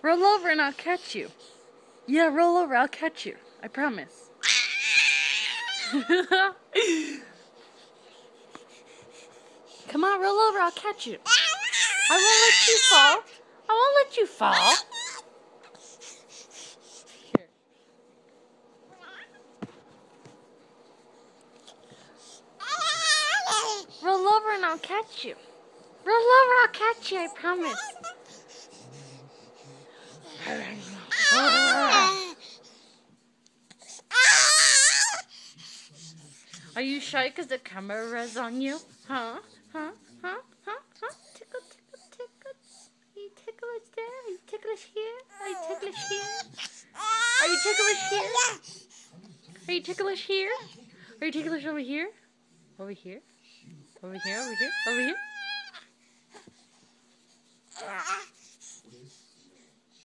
Roll over and I'll catch you. Yeah, roll over, I'll catch you. I promise. Come on, roll over, I'll catch you. I won't let you fall. I won't let you fall. Here. Roll over and I'll catch you. Roll over, I'll catch you, I promise. Are you shy because the camera's on you? Huh? Huh? Huh? Huh? Huh? Tickle, tickle, tickle. Are you ticklish there? Are you ticklish here? Are you ticklish here? Are you ticklish here? Are you ticklish here? Are you ticklish over here? Over here? Over here? Over here? Over here?